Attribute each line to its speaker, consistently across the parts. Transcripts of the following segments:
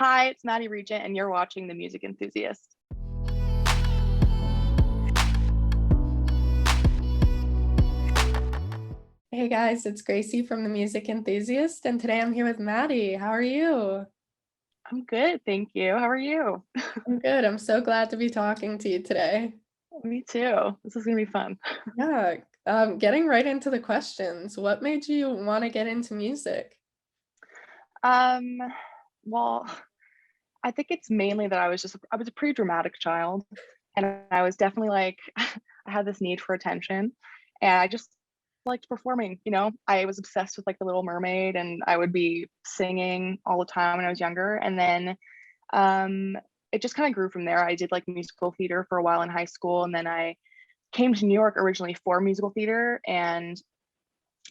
Speaker 1: Hi, it's Maddie Regent, and you're watching The Music Enthusiast.
Speaker 2: Hey guys, it's Gracie from The Music Enthusiast, and today I'm here with Maddie. How are you?
Speaker 1: I'm good, thank you. How are you?
Speaker 2: I'm good. I'm so glad to be talking to you today.
Speaker 1: Me too. This is gonna be fun.
Speaker 2: Yeah, getting right into the questions. What made you want to get into music?
Speaker 1: Um, well, I think it's mainly that I was a pretty dramatic child, and I was definitely like I had this need for attention, and I just liked performing. I was obsessed with like The Little Mermaid, and I would be singing all the time when I was younger, and then um, it just kind of grew from there. I did like musical theater for a while in high school, and then I came to New York originally for musical theater, and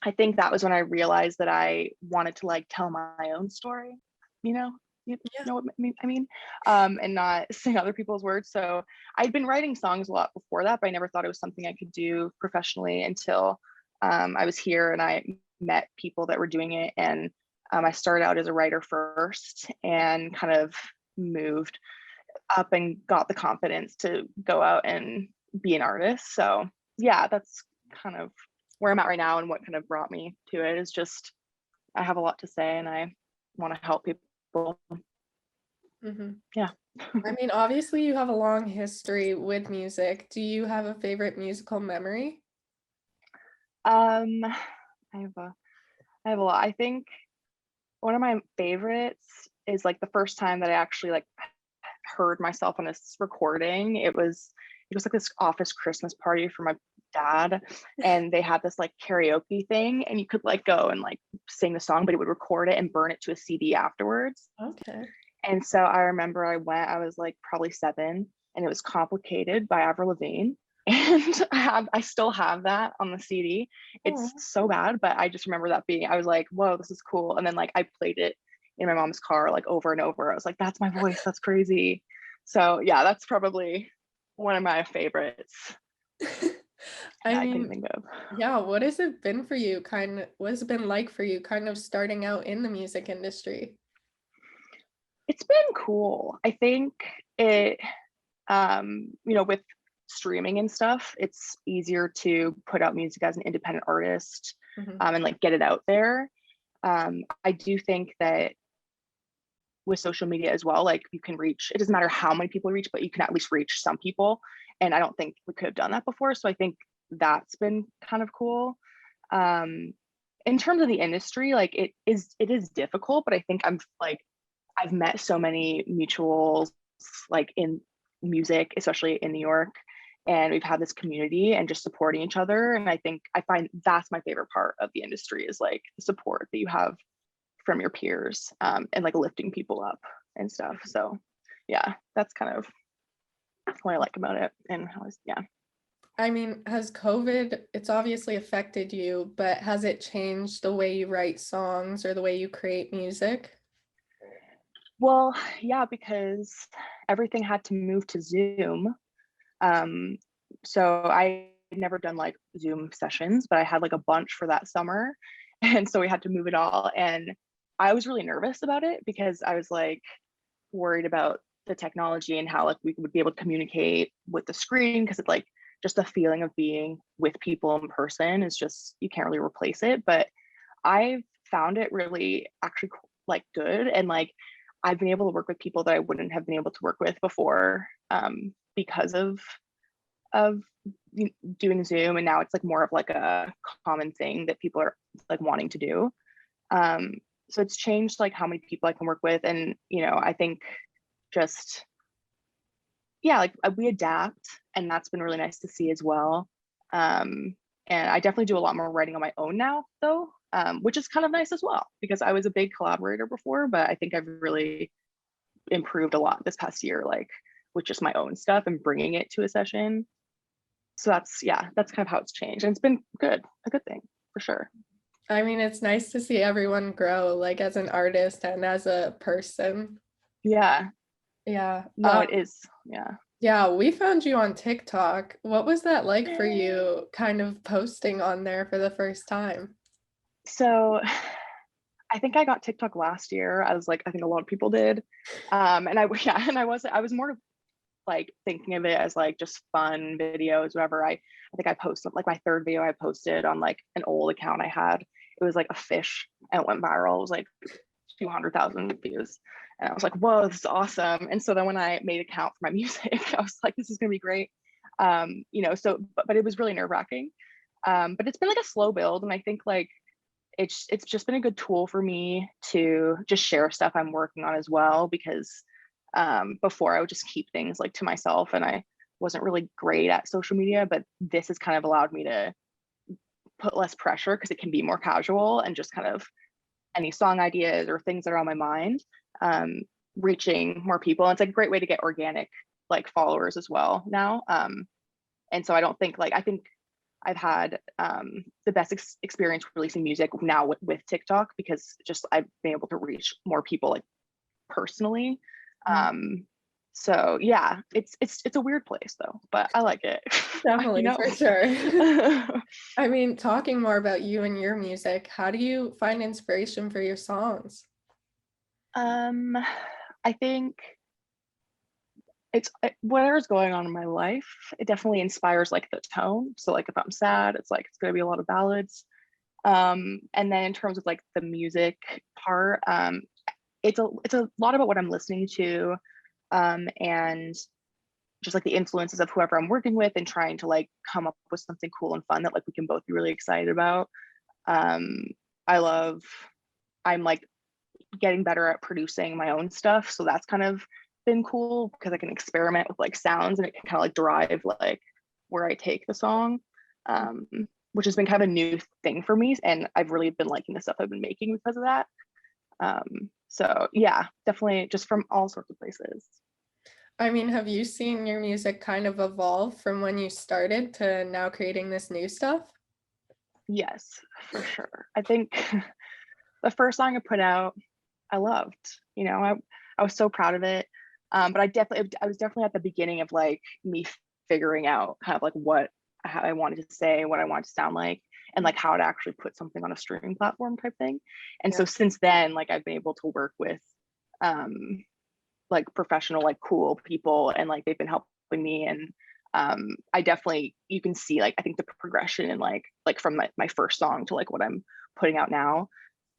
Speaker 1: I think that was when I realized that I wanted to like tell my own story, you know, you
Speaker 2: Yeah.
Speaker 1: know what I mean, and not sing other people's words. So I'd been writing songs a lot before that, but I never thought it was something I could do professionally until I was here and I met people that were doing it. And I started out as a writer first and kind of moved up and got the confidence to go out and be an artist. So yeah, that's kind of where I'm at right now, and what kind of brought me to it is just I have a lot to say and I want to help people.
Speaker 2: hmm
Speaker 1: Yeah.
Speaker 2: I mean, obviously you have a long history with music. Do you have a favorite musical memory?
Speaker 1: Um, I have a I have a lot. I think one of my favorites is like the first time that I actually like heard myself on this recording. It was like this office Christmas party for my dad, and they had this like karaoke thing, and you could like go and like sing the song, but it would record it and burn it to a CD afterwards.
Speaker 2: Okay.
Speaker 1: And so I remember I was like probably 7, and it was Complicated by Avril Lavigne. And I still have that on the CD. It's
Speaker 2: Oh,
Speaker 1: so bad, but I just remember that being, I was like, whoa, this is cool. And then like I played it in my mom's car like over and over. I was like, that's my voice. That's crazy. So yeah, that's probably one of my favorites
Speaker 2: I
Speaker 1: I can
Speaker 2: mean,
Speaker 1: think of.
Speaker 2: yeah, what has it been for you? What has it been like for you kind of starting out in the music industry?
Speaker 1: It's been cool. I think it with streaming and stuff, it's easier to put out music as an independent artist,
Speaker 2: Mhm.
Speaker 1: and like get it out there. I do think that with social media as well, like you can reach, it doesn't matter how many people you reach, but you can at least reach some people. And I don't think we could have done that before. So I think that's been kind of cool. Um, in terms of the industry, like it is difficult, but I think I've met so many mutuals like in music, especially in New York, and we've had this community and just supporting each other. And I find that's my favorite part of the industry is like the support that you have from your peers, and like lifting people up and stuff. So yeah, that's kind of what I like about it. And yeah.
Speaker 2: I mean, has COVID, it's obviously affected you, but has it changed the way you write songs or the way you create music?
Speaker 1: Well, yeah, because everything had to move to Zoom. Um, so I had never done like Zoom sessions, but I had like a bunch for that summer. And so we had to move it all. And I was really nervous about it because I was like worried about the technology and how like we would be able to communicate with the screen, because it's like just the feeling of being with people in person is just, you can't really replace it. But I've found it really actually like good, and like I've been able to work with people that I wouldn't have been able to work with before, because of doing Zoom, and now it's like more of like a common thing that people are like wanting to do. Um, so it's changed like how many people I can work with, and I think just yeah, like we adapt, and that's been really nice to see as well. And I definitely do a lot more writing on my own now, though, which is kind of nice as well because I was a big collaborator before, but I think I've really improved a lot this past year, like with just my own stuff and bringing it to a session. So that's kind of how it's changed, and it's been good, a good thing for sure.
Speaker 2: I mean, it's nice to see everyone grow, like as an artist and as a person.
Speaker 1: Yeah,
Speaker 2: Yeah.
Speaker 1: no, it is. Yeah.
Speaker 2: Yeah, we found you on TikTok. What was that like for you, kind of posting on there for the first time?
Speaker 1: So I think I got TikTok last year, as like I think a lot of people did. And I yeah, and I was more like thinking of it as like just fun videos, whatever. I think I posted like my third video I posted on like an old account I had. It was like a fish and it went viral. It was like 200,000 views. And I was like, whoa, this is awesome. And so then when I made an account for my music, I was like, this is gonna be great. You know, so but it was really nerve-wracking. But it's been like a slow build. And I think like it's just been a good tool for me to just share stuff I'm working on as well, because before I would just keep things like to myself and I wasn't really great at social media, but this has kind of allowed me to put less pressure because it can be more casual and just kind of any song ideas or things that are on my mind, um, reaching more people. And it's like a great way to get organic like followers as well now. And so I don't think like I think I've had the best experience releasing music now with TikTok, because just I've been able to reach more people like personally. So yeah, it's a weird place though, but I like it.
Speaker 2: Definitely,
Speaker 1: You know?
Speaker 2: for sure. I mean, talking more about you and your music, how do you find inspiration for your songs?
Speaker 1: I think it's whatever's going on in my life, it definitely inspires like the tone. So like if I'm sad, it's like it's gonna be a lot of ballads. And then in terms of like the music part, it's a lot about what I'm listening to, and just like the influences of whoever I'm working with and trying to like come up with something cool and fun that like we can both be really excited about. Um, I love, I'm like getting better at producing my own stuff. So that's kind of been cool because I can experiment with like sounds and it can kind of like drive like where I take the song, um, which has been kind of a new thing for me. And I've really been liking the stuff I've been making because of that. So yeah, definitely just from all sorts of places.
Speaker 2: I mean, have you seen your music kind of evolve from when you started to now creating this new stuff?
Speaker 1: Yes, for sure. I think the first song I put out, I loved, you know, I was so proud of it. But I was definitely at the beginning of like me figuring out kind of like how I wanted to say, what I wanted to sound like, and like how to actually put something on a streaming platform type thing. And
Speaker 2: Yeah.
Speaker 1: so since then, like I've been able to work with um like professional, like cool people, and like they've been helping me. And I definitely, you can see like I think the progression and like from my first song to like what I'm putting out now,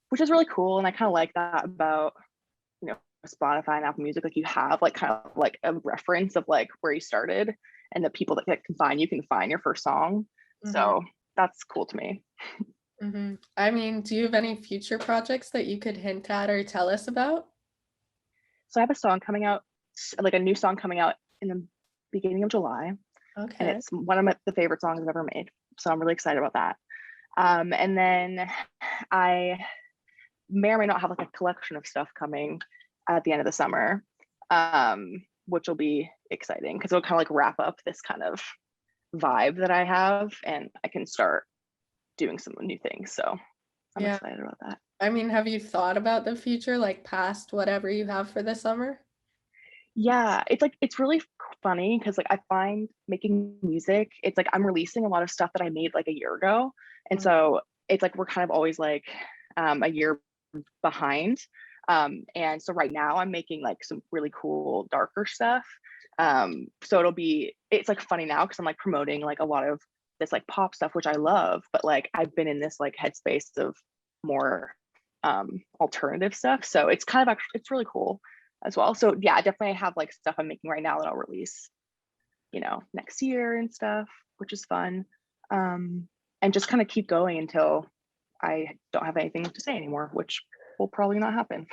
Speaker 1: which is really cool. And I kind of like that about, you know, Spotify and Apple Music, like you have like kind of like a reference of like where you started and the people that can find your first song.
Speaker 2: hmm
Speaker 1: So that's cool to me.
Speaker 2: I mean, do you have any future projects that you could hint at or tell us about?
Speaker 1: So I have a song coming out, like a new song coming out in the beginning of July, and
Speaker 2: Okay.
Speaker 1: it's one of the favorite songs I've ever made. So I'm really excited about that. And then I may or may not have like a collection of stuff coming at the end of the summer, which will be exciting because it'll kind of like wrap up this kind of vibe that I have, and I can start doing some new things. So I'm
Speaker 2: Yeah.
Speaker 1: excited about that.
Speaker 2: I mean, have you thought about the future, like past whatever you have for the summer?
Speaker 1: Yeah, it's like it's really funny because like I find making music, it's like I'm releasing a lot of stuff that I made like a year ago. And
Speaker 2: Mm.
Speaker 1: so it's like we're kind of always like a year behind. And so right now I'm making like some really cool darker stuff. So it's like funny now because I'm like promoting like a lot of this like pop stuff, which I love, but like I've been in this like headspace of more alternative stuff. So it's kind of actually it's really cool as well. So yeah, I definitely have like stuff I'm making right now that I'll release, you know, next year and stuff, which is fun. And just kind of keep going until I don't have anything to say anymore, which will probably not happen.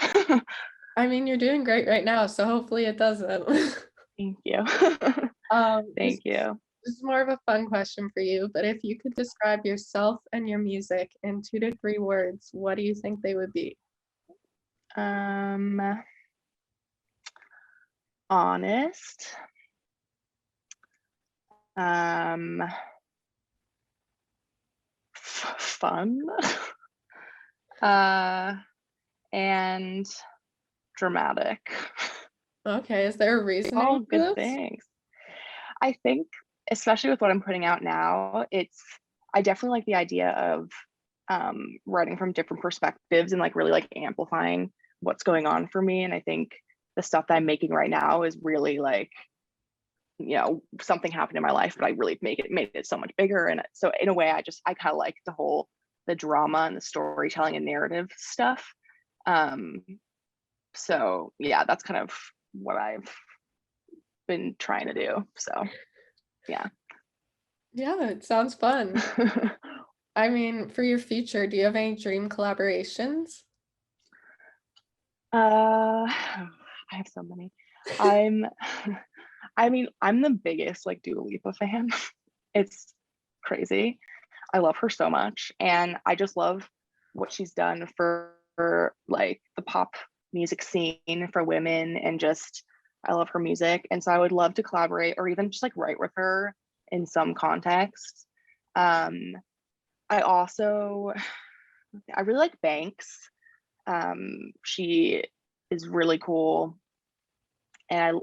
Speaker 2: I mean, you're doing great right now, so hopefully it doesn't.
Speaker 1: Thank you.
Speaker 2: This
Speaker 1: Thank you.
Speaker 2: this is more of a fun question for you, but if you could describe yourself and your music in 2 to 3 words, what do you think they would be?
Speaker 1: Um, honest, um, fun, uh, and dramatic.
Speaker 2: Okay, is there a reasoning
Speaker 1: All
Speaker 2: for
Speaker 1: good
Speaker 2: this?
Speaker 1: things. I think, especially with what I'm putting out now, I definitely like the idea of writing from different perspectives and like really like amplifying what's going on for me. And I think the stuff that I'm making right now is really like, you know, something happened in my life, but I really made it so much bigger. And so in a way, I kind of like the drama and the storytelling and narrative stuff. So yeah, that's kind of what I've been trying to do. So yeah.
Speaker 2: Yeah, it sounds fun. I mean, for your future, do you have any dream collaborations?
Speaker 1: I have so many. I'm I mean, I'm the biggest like Dua Lipa fan. It's crazy. I love her so much, and I just love what she's done for like the pop music scene for women, and just I love her music, and so I would love to collaborate or even just like write with her in some context. Um, I also I really like Banks. She is really cool, and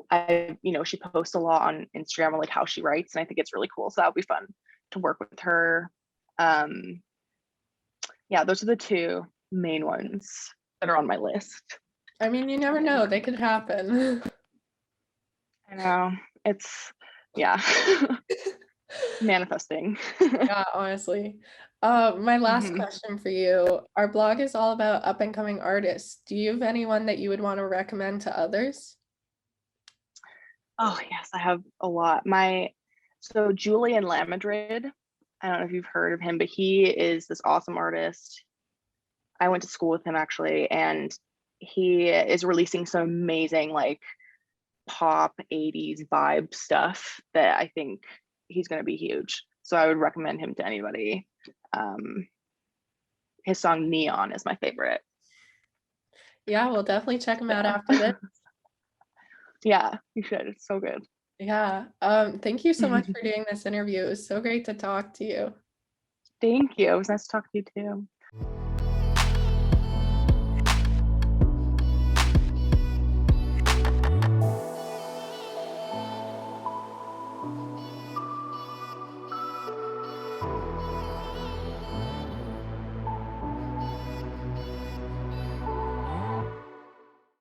Speaker 1: you know, she posts a lot on Instagram on like how she writes, and I think it's really cool. So that would be fun to work with her. Um, yeah, those are the two main ones that are on my list.
Speaker 2: I mean, you never know, they could happen.
Speaker 1: I know it's yeah, manifesting.
Speaker 2: Yeah, honestly. My last
Speaker 1: Mhm.
Speaker 2: question for you. Our blog is all about up and coming artists. Do you have anyone that you would want to recommend to others?
Speaker 1: Oh yes, I have a lot. So Julian Lamadrid, I don't know if you've heard of him, but he is this awesome artist. I went to school with him actually, and he is releasing some amazing like pop 80s vibe stuff that I think he's going to be huge. So I would recommend him to anybody. Um, his song Neon is my favorite.
Speaker 2: Yeah, we'll definitely check them out
Speaker 1: So
Speaker 2: after this.
Speaker 1: yeah, you should. It's so good.
Speaker 2: Yeah. Thank you so much for doing this interview. It was so great to talk to you.
Speaker 1: Thank you. It was nice to talk to you too.